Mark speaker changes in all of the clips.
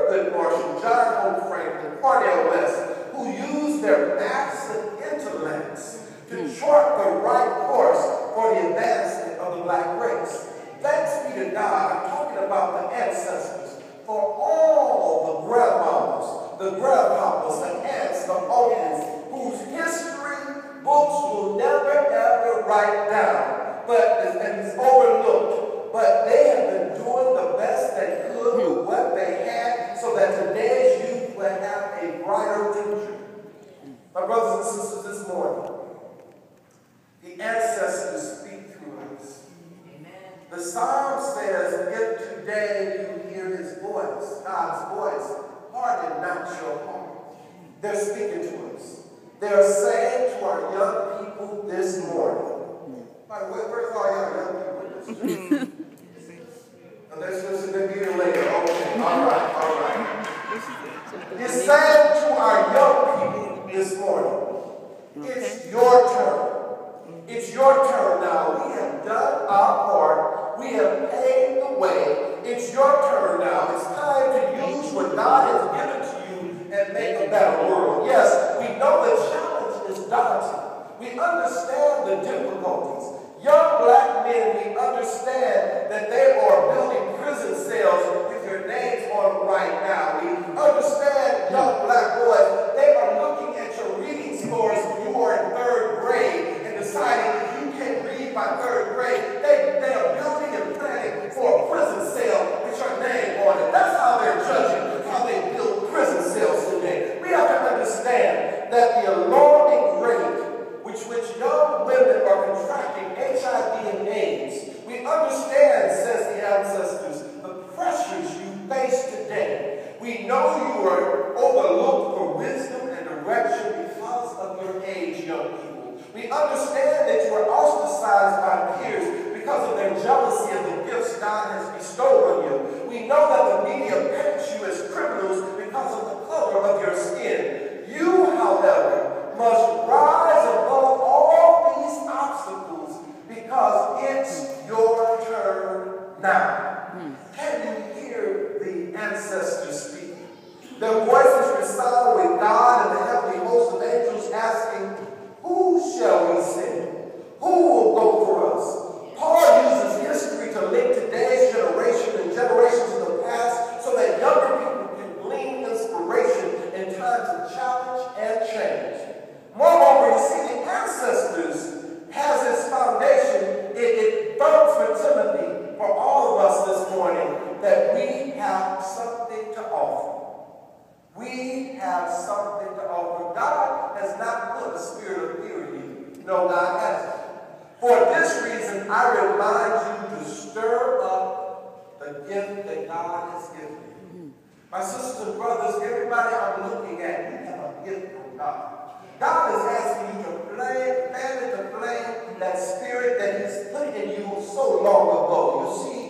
Speaker 1: Thurgood Marshall, John Hope Franklin, Cornel West, who used their massive intellects to chart the right course for the advancement of the black race. Thanks be to God, I'm talking about the ancestors, for all the grandmamas, the grandpapas, the aunts, the uncles, whose history books will never ever write down, and it's overlooked. But they have been doing the best they could with what they had so that today's youth will have a brighter future. My brothers and sisters, this morning, the ancestors speak through us. Amen. The Psalm says, if today you hear his voice, God's voice, harden not your heart. They're speaking to us. They're saying to our young people this morning. By the way, where's all y'all young people? Let's listen to me later. Okay, all right. It's saying to our young people this morning, it's your turn. It's your turn now. We have done our part. We have paved the way. It's your turn now. It's time to use what God has given to you and make a better world. Yes, we know the challenge is daunting. We understand the difficulties. Young black men, we understand that they are building prison cells with your names on them right now. We understand, young black boys, they are looking at your reading scores when you are in 3rd grade and deciding that you can't read by 3rd grade. They are building and planning for a prison cell with your name on it. That's how they're judging how they build prison cells today. We have to understand that the alarming rate which young women are contracting HIV and AIDS. We understand, says the ancestors, the pressures you face today. We know you are overlooked for wisdom and direction because of your age, young people. We understand that you are ostracized by peers because of their jealousy of the gifts God has bestowed on you. We know that the media paints you as criminals because of the color of your skin. You, however, must rise above all these obstacles because it's your turn now. Can you hear the ancestors speaking? Their voices resound with God and the heavenly host of angels asking, who shall we send? Who will go for us? Paul uses history to link today's generation and generations of the past so that younger people can glean inspiration in times of challenge and change. Moreover, you see, the ancestors has its foundation. It burnt for Timothy, for all of us this morning, that we have something to offer. We have something to offer. God has not put a spirit of fear in you. No, God hasn't. For this reason, I remind you to stir up the gift that God has given you. My sisters and brothers, everybody I'm looking at, you have a gift from God. God is asking you to fan into flame that spirit that he's put in you so long ago. You see,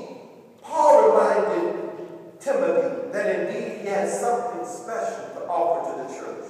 Speaker 1: Paul reminded Timothy that indeed he has something special to offer to the church.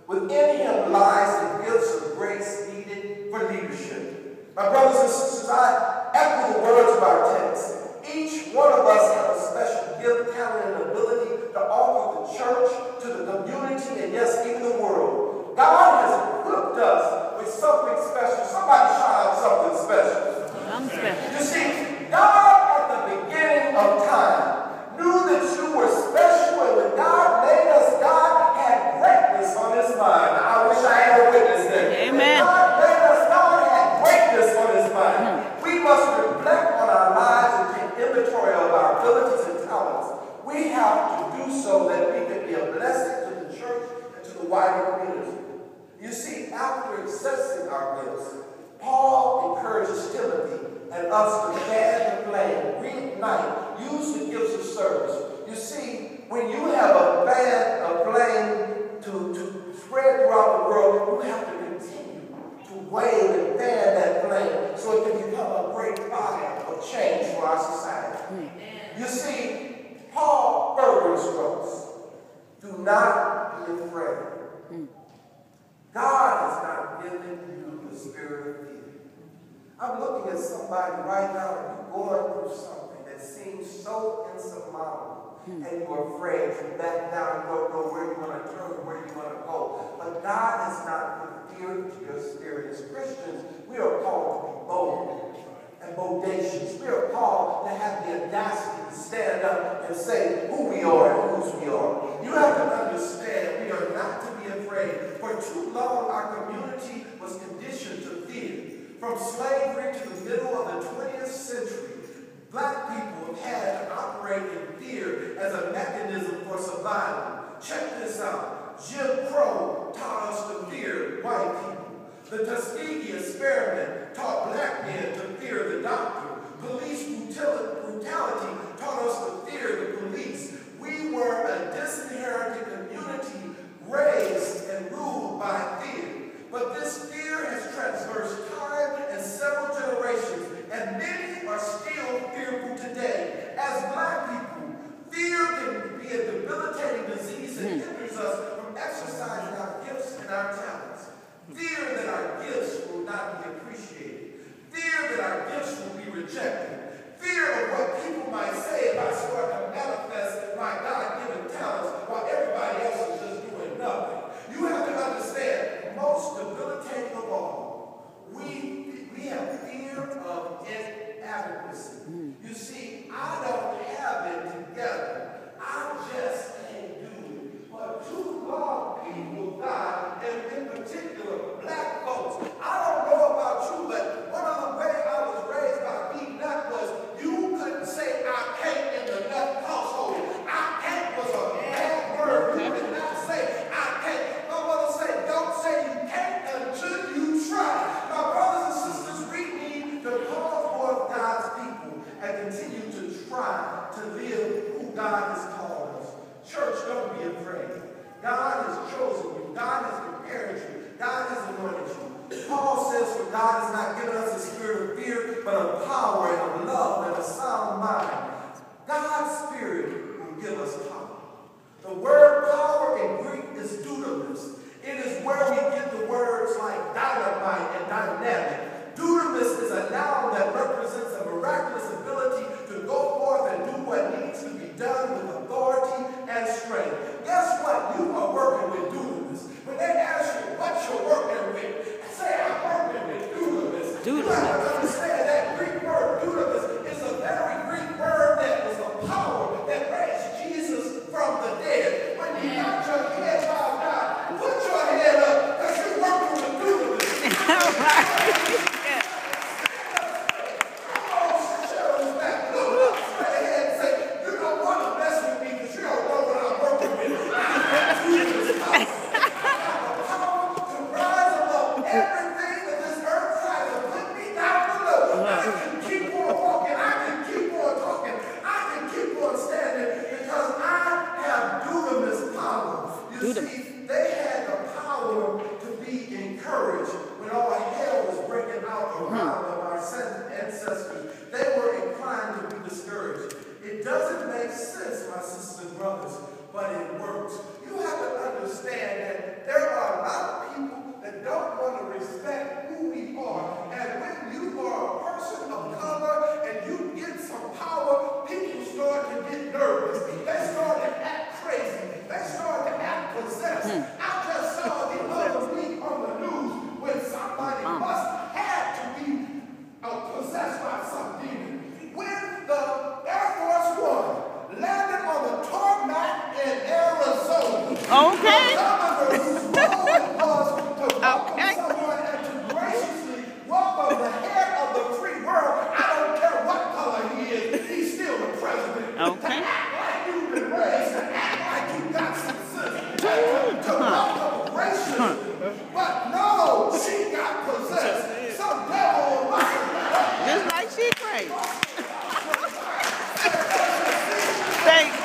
Speaker 1: Within him lies the gifts of grace needed for leadership. My brothers and sisters, I echo the words of our text. Each one of us has a special gift, talent, and ability to offer the church, to the community, and yes, even the world. God has equipped us with something special. Somebody shout out something special.
Speaker 2: I'm special.
Speaker 1: You see, God at the beginning of time knew that you were special, and when God made us, God had greatness on his mind. I wish I had a witness there.
Speaker 2: Amen.
Speaker 1: When God made us, God had greatness on his mind. We must reflect on our lives and take inventory of our abilities and talents. We have to do so that we can be a blessing to the church and to the wider community. You see, after assessing our gifts, Paul encourages Timothy and us to fan the flame, reignite, use the gifts of service. You see, when you have a flame to spread throughout the world, you have to continue to wave and fan that flame so it can become a great fire of change for our society. You see, Paul further instructs, do not be afraid. God has not given you the spirit of fear. I'm looking at somebody right now and you're going through something that seems so insurmountable. and you're afraid. You back down, you don't know where you're going to turn, where you're going to go. But God has not put fear into your spirit. As Christians, we are called to be bold and bodacious. We are called to have the audacity to stand up and say who we are and whose we are. You have to understand we are not to be afraid. For too long, our community was conditioned to fear. From slavery to the middle of the 20th century, black people had to operate in fear as a mechanism for survival. Check this out. Jim Crow taught us to fear white people. The Tuskegee experiment taught black men to fear the doctor. Police brutality taught us to fear the police. We were a disinherited community raised and ruled by fear. But this fear has traversed time and several generations, and many are still fearful today. As black people, fear can be a debilitating disease that hinders us from exercising our gifts and our talents. Fear that our gifts will not be appreciated. Fear that our gifts will be rejected. Fear of what people might say if I start to manifest my God-given talents while everybody else is just doing nothing. You have to understand, most debilitating of all, we have fear of inadequacy. You see, I don't have it together. I just can't do it. But too long people die, and in particular, black folks. I don't know about you, but one of the ways I was raised by being Nutt was you couldn't say I can't in the Nutt household. I can't was a bad word. You did not say I can't. My mother said, don't say you can't until you try. My brothers and sisters, we need to call forth God's people and continue to try to live who God has called us. Church, don't be afraid. God has chosen you. God has prepared you. God has anointed you. Paul says, for God has not given us a spirit of fear, but of power and of love and a sound mind. God's spirit will give us power. The word power in Greek is dunamis. It is where we get the words like dynamite and dynamic. Dunamis is a noun that represents a miraculous ability to go forth and do what needs to be done with authority and strength. Guess what? You are working with dunamis. When they ask you what you're working with, say, I'm working with dunamis. You have to understand that Greek word dunamis is a very Greek word that was a power that raised Jesus from the dead. When you got your head bowed down, put your head up because you're working with dunamis. All right. Thank you.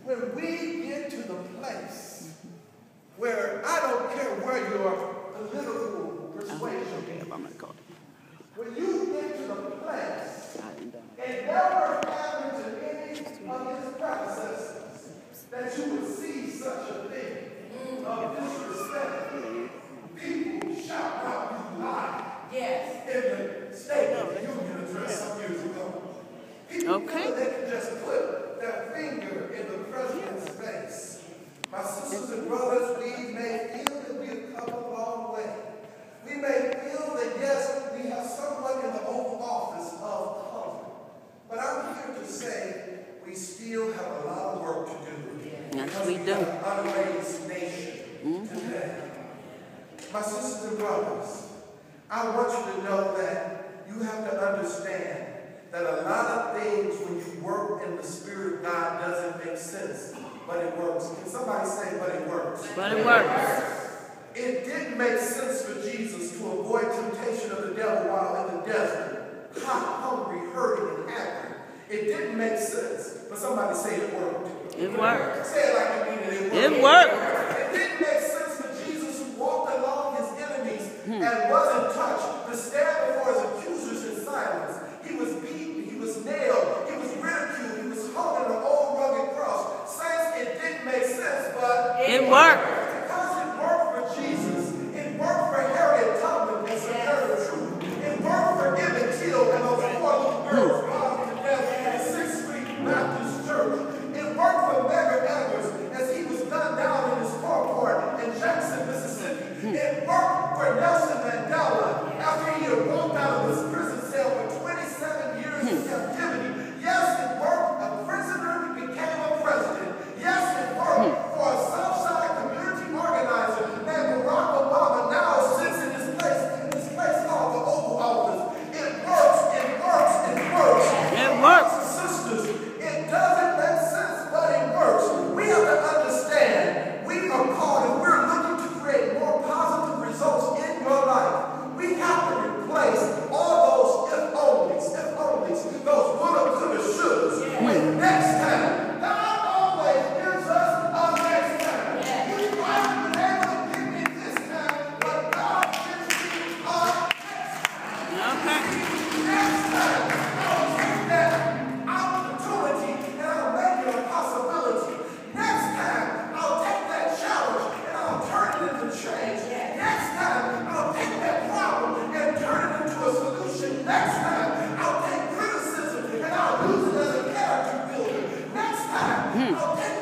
Speaker 1: When we get to the place where I don't care where your political persuasion is, when you get to the place and never happened to any of his predecessors that you would see such a thing of disrespect, people shout out you lie. Yes. In the State of the Union address some years ago. People feel they can just put their finger in the president's face. My sisters and brothers, we may feel that we have come a long way. We may feel that, yes, we have someone in the Oval Office of color. But I'm here to say we still have a lot of work to do. Yes, we do. Have an unraised nation today. My sisters and brothers, I want you to know that you have to understand that a lot of things when you work in the Spirit of God doesn't make sense, but it works. Can somebody say, but it works?
Speaker 2: But it works.
Speaker 1: It didn't make sense for Jesus to avoid temptation of the devil while in the desert, hot, hungry, hurting, and happy. It didn't make sense, but somebody say it worked.
Speaker 2: It worked.
Speaker 1: Say it like you mean it.
Speaker 2: It worked.
Speaker 1: It didn't make sense for Jesus who walked along his enemies and wasn't touched to stand before his accusers in silence. He was beaten, he was nailed, he was ridiculed, he was hung on an old rugged cross. Saints, it didn't make sense, but
Speaker 2: it worked.
Speaker 1: Because it worked for Jesus. It worked for Harriet Tubman and Samaritan Truth. It worked for Emmett Till and those four little girls bound to death in the 6th Street Baptist Church. It worked for Medgar Evers as he was gunned down in his carport in Jackson, Mississippi. It worked for Nelson Mandela after he had walked out of his prison cell for 27 years in captivity. Yes, it worked. A prisoner became a president. Yes, it worked for a Southside community organizer named Barack Obama now sits in this place called the Oval Office. It works, it works, it works.
Speaker 2: It works.
Speaker 1: Sisters, it doesn't make sense, but it works. We have to understand we are called and we're looking to create more positive results in your life. We have to replace all those if-onlys, those woulda, coulda, shouldas with next time. God always gives us a next time. You might have been able to give me this time, but God gives me a next time. Next time, I'll take that opportunity and I'll make it a possibility. Next time, I'll take that challenge and I'll turn it into change. Next time, I'll take that problem and turn it into a solution. Next time, I'll take criticism and I'll use it as a character builder. Next time, I'll take